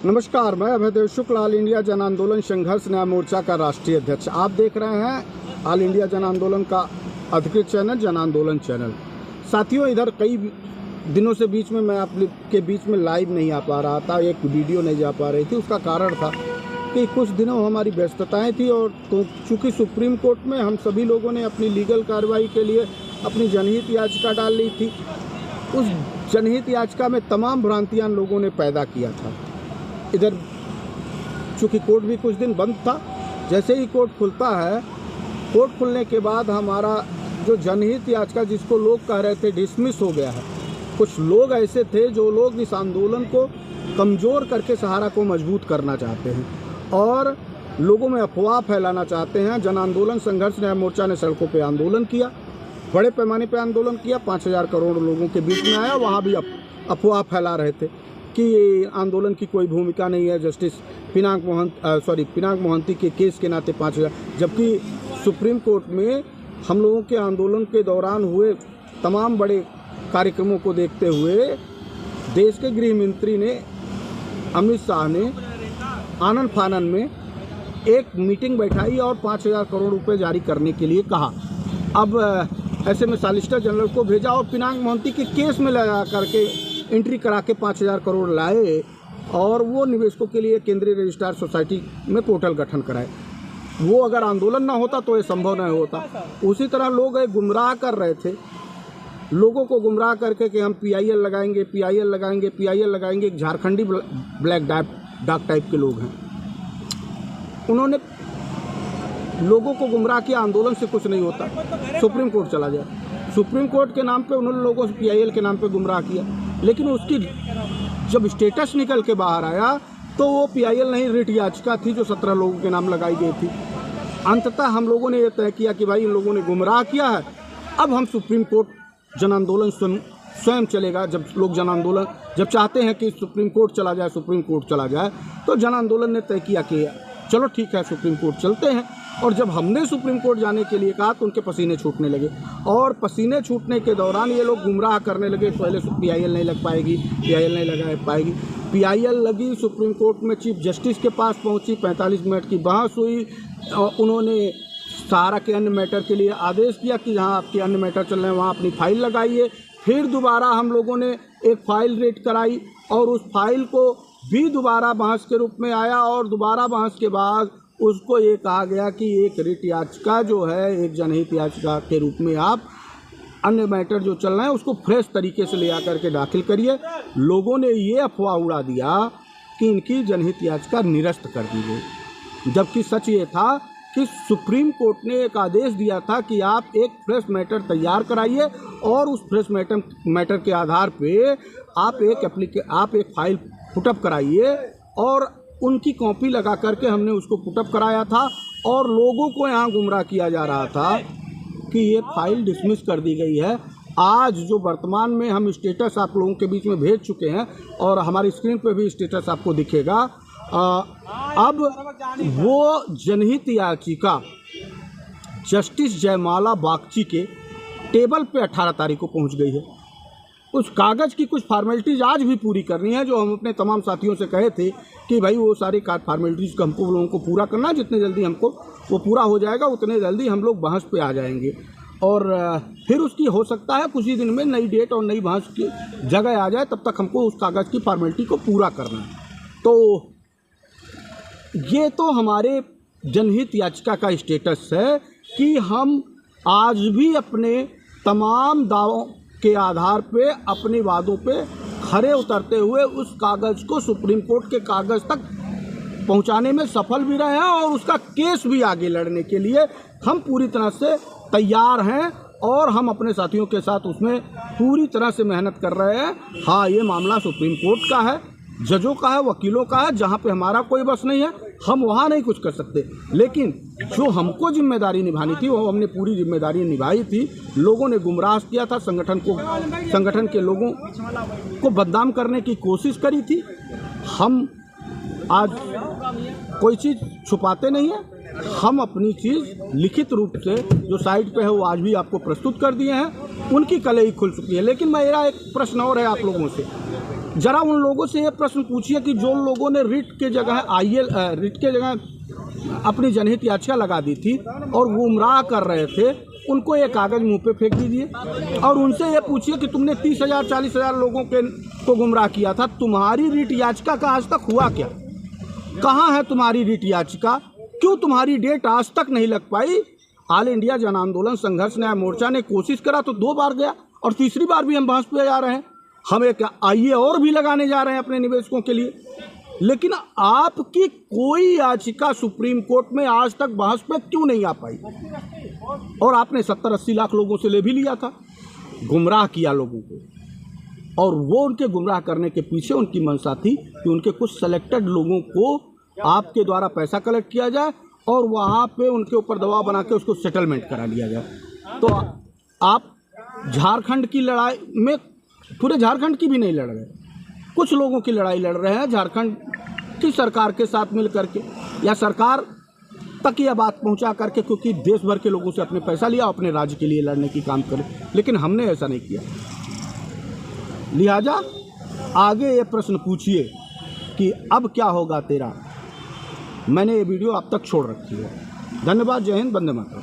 नमस्कार, मैं अभयदेव शुक्ल, all India जन आंदोलन संघर्ष न्याय मोर्चा का राष्ट्रीय अध्यक्ष। आप देख रहे हैं ऑल इंडिया जन आंदोलन का अधिकृत चैनल जन आंदोलन चैनल। साथियों, इधर कई दिनों से बीच में मैं आपके बीच में लाइव नहीं आ पा रहा था, एक वीडियो नहीं जा पा रही थी। उसका कारण था कि कुछ दिनों हमारी व्यस्तताएं थी और तो चूँकि सुप्रीम कोर्ट में हम सभी लोगों ने अपनी लीगल कार्रवाई के लिए अपनी जनहित याचिका डाल ली थी। उस जनहित याचिका में तमाम भ्रांतियाँ लोगों ने पैदा किया था। इधर चूँकि कोर्ट भी कुछ दिन बंद था, जैसे ही कोर्ट खुलता है, कोर्ट खुलने के बाद हमारा जो जनहित याचिका जिसको लोग कह रहे थे डिसमिस हो गया है। कुछ लोग ऐसे थे जो लोग इस आंदोलन को कमज़ोर करके सहारा को मजबूत करना चाहते हैं और लोगों में अफवाह फैलाना चाहते हैं। जन आंदोलन संघर्ष न्याय मोर्चा ने सड़कों पे आंदोलन किया, बड़े पैमाने पे आंदोलन किया, 5,000 करोड़ लोगों के बीच में आया। वहाँ भी अफवाह फैला रहे थे कि आंदोलन की कोई भूमिका नहीं है, जस्टिस पिनाक मोहंती के केस के नाते 5,000, जबकि सुप्रीम कोर्ट में हम लोगों के आंदोलन के दौरान हुए तमाम बड़े कार्यक्रमों को देखते हुए देश के गृह मंत्री ने अमित शाह ने आनन फानन में एक मीटिंग बैठाई और 5,000 करोड़ रुपए जारी करने के लिए कहा। अब ऐसे में सॉलिसिटर जनरल को भेजा और पिनाक मोहंती के केस में लगा करके एंट्री करा के 5,000 करोड़ लाए और वो निवेशकों के लिए केंद्रीय रजिस्ट्रार सोसाइटी में पोर्टल गठन कराए। वो अगर आंदोलन ना होता तो ये संभव नहीं होता। उसी तरह लोग गुमराह कर रहे थे, लोगों को गुमराह करके कि हम PIL लगाएंगे, PIL लगाएंगे, PIL लगाएंगे। एक झारखंडी ब्लैक डाक टाइप के लोग हैं, उन्होंने लोगों को गुमराह किया। आंदोलन से कुछ नहीं होता, सुप्रीम कोर्ट चला जाए। सुप्रीम कोर्ट के नाम पे उन्होंने लोगों से PIL के नाम पे गुमराह किया, लेकिन उसकी जब स्टेटस निकल के बाहर आया तो वो PIL नहीं, रिट याचिका थी जो 17 लोगों के नाम लगाई गई थी। अंततः हम लोगों ने ये तय किया कि भाई इन लोगों ने गुमराह किया है, अब हम सुप्रीम कोर्ट जन आंदोलन स्वयं चलेगा। जब लोग जन आंदोलन जब चाहते हैं कि सुप्रीम कोर्ट चला जाए, सुप्रीम कोर्ट चला जाए, तो जन आंदोलन ने तय किया कि चलो ठीक है सुप्रीम कोर्ट चलते हैं। और जब हमने सुप्रीम कोर्ट जाने के लिए कहा तो उनके पसीने छूटने लगे और पसीने छूटने के दौरान ये लोग गुमराह करने लगे। पहले PIL नहीं लग पाएगी, PIL नहीं लगा पाएगी, PIL लगी। सुप्रीम कोर्ट में चीफ जस्टिस के पास पहुंची, 45 मिनट की बहस हुई। उन्होंने सहारा के अन्य मैटर के लिए आदेश दिया कि जहाँ आपके अन्य मैटर चल रहे हैं वहाँ अपनी फाइल लगाइए। फिर दोबारा हम लोगों ने एक फ़ाइल रेड कराई और उस फाइल को भी दोबारा बहस के रूप में आया और दोबारा बहस के बाद उसको ये कहा गया कि एक रिट याचिका जो है, एक जनहित याचिका के रूप में आप अन्य मैटर जो चल रहे हैं उसको फ्रेश तरीके से ले आकर के दाखिल करिए। लोगों ने ये अफवाह उड़ा दिया कि इनकी जनहित याचिका निरस्त कर दी गई, जबकि सच ये था कि सुप्रीम कोर्ट ने एक आदेश दिया था कि आप एक फ्रेश मैटर तैयार कराइए और उस फ्रेश मैटर के आधार पे आप एक फ़ाइल पुटअप कराइए। और उनकी कॉपी लगा करके हमने उसको पुटअप कराया था और लोगों को यहाँ गुमराह किया जा रहा था कि ये फाइल डिसमिस कर दी गई है। आज जो वर्तमान में हम स्टेटस आप लोगों के बीच में भेज चुके हैं और हमारी स्क्रीन पे भी स्टेटस आपको दिखेगा। अब वो जनहित याचिका जस्टिस जयमाला बागची के टेबल पे 18 तारीख को पहुंच गई है। उस कागज़ की कुछ फार्मेलिटीज़ आज भी पूरी करनी है, जो हम अपने तमाम साथियों से कहे थे कि भाई वो सारी फार्मेलिटीज़ को हमको लोगों को पूरा करना है। जितने जल्दी हमको वो पूरा हो जाएगा उतने जल्दी हम लोग बहस पे आ जाएंगे और फिर उसकी हो सकता है कुछ ही दिन में नई डेट और नई बहस की जगह आ जाए। तब तक हमको उस कागज़ की फार्मेलिटी को पूरा करना है। तो ये तो हमारे जनहित याचिका का स्टेटस है कि हम आज भी अपने तमाम दावों के आधार पे, अपने वादों पे खरे उतरते हुए उस कागज़ को सुप्रीम कोर्ट के कागज़ तक पहुंचाने में सफल भी रहे हैं और उसका केस भी आगे लड़ने के लिए हम पूरी तरह से तैयार हैं और हम अपने साथियों के साथ उसमें पूरी तरह से मेहनत कर रहे हैं। हाँ, ये मामला सुप्रीम कोर्ट का है, जजों का है, वकीलों का है, जहाँ पे हमारा कोई बस नहीं है, हम वहाँ नहीं कुछ कर सकते। लेकिन जो हमको जिम्मेदारी निभानी थी वो हमने पूरी जिम्मेदारी निभाई थी। लोगों ने गुमराह किया था, संगठन के लोगों को बदनाम करने की कोशिश करी थी। हम आज कोई चीज़ छुपाते नहीं हैं, हम अपनी चीज़ लिखित रूप से जो साइट पे है वो आज भी आपको प्रस्तुत कर दिए हैं। उनकी कलई खुल चुकी है। लेकिन मेरा एक प्रश्न और है आप लोगों से जरा उन लोगों से ये प्रश्न पूछिए कि जो लोगों ने रिट के जगह रिट के जगह अपनी जनहित याचिका लगा दी थी और गुमराह कर रहे थे, उनको ये कागज़ मुंह पे फेंक दीजिए और उनसे ये पूछिए कि तुमने 30,000 40,000 लोगों को गुमराह किया था, तुम्हारी रिट याचिका का आज तक हुआ क्या? कहाँ है तुम्हारी रिट याचिका? क्यों तुम्हारी डेट आज तक नहीं लग पाई? ऑल इंडिया जन आंदोलन संघर्ष न्याय मोर्चा ने कोशिश करा तो 2 बार गया और तीसरी बार भी हम बहस पे जा रहे हैं। हम एक आईए और भी लगाने जा रहे हैं अपने निवेशकों के लिए, लेकिन आपकी कोई याचिका सुप्रीम कोर्ट में आज तक बहस पे क्यों नहीं आ पाई? और आपने 70-80 लाख लोगों से ले भी लिया था, गुमराह किया लोगों को, और वो उनके गुमराह करने के पीछे उनकी मंशा थी कि उनके कुछ सेलेक्टेड लोगों को आपके द्वारा पैसा कलेक्ट किया जाए और वहाँ पे उनके ऊपर दबाव बना के उसको सेटलमेंट करा लिया जाए। तो आप झारखंड की लड़ाई में पूरे झारखंड की भी नहीं लड़ रहे, कुछ लोगों की लड़ाई लड़ रहे हैं झारखंड की सरकार के साथ मिल करके, या सरकार तक यह बात पहुंचा करके, क्योंकि देश भर के लोगों से अपने पैसा लिया, अपने राज्य के लिए लड़ने की काम करे, लेकिन हमने ऐसा नहीं किया। लिहाजा आगे ये प्रश्न पूछिए कि अब क्या होगा तेरा। मैंने ये वीडियो अब तक छोड़ रखी है। धन्यवाद। जय हिंद। वंदे मातरम।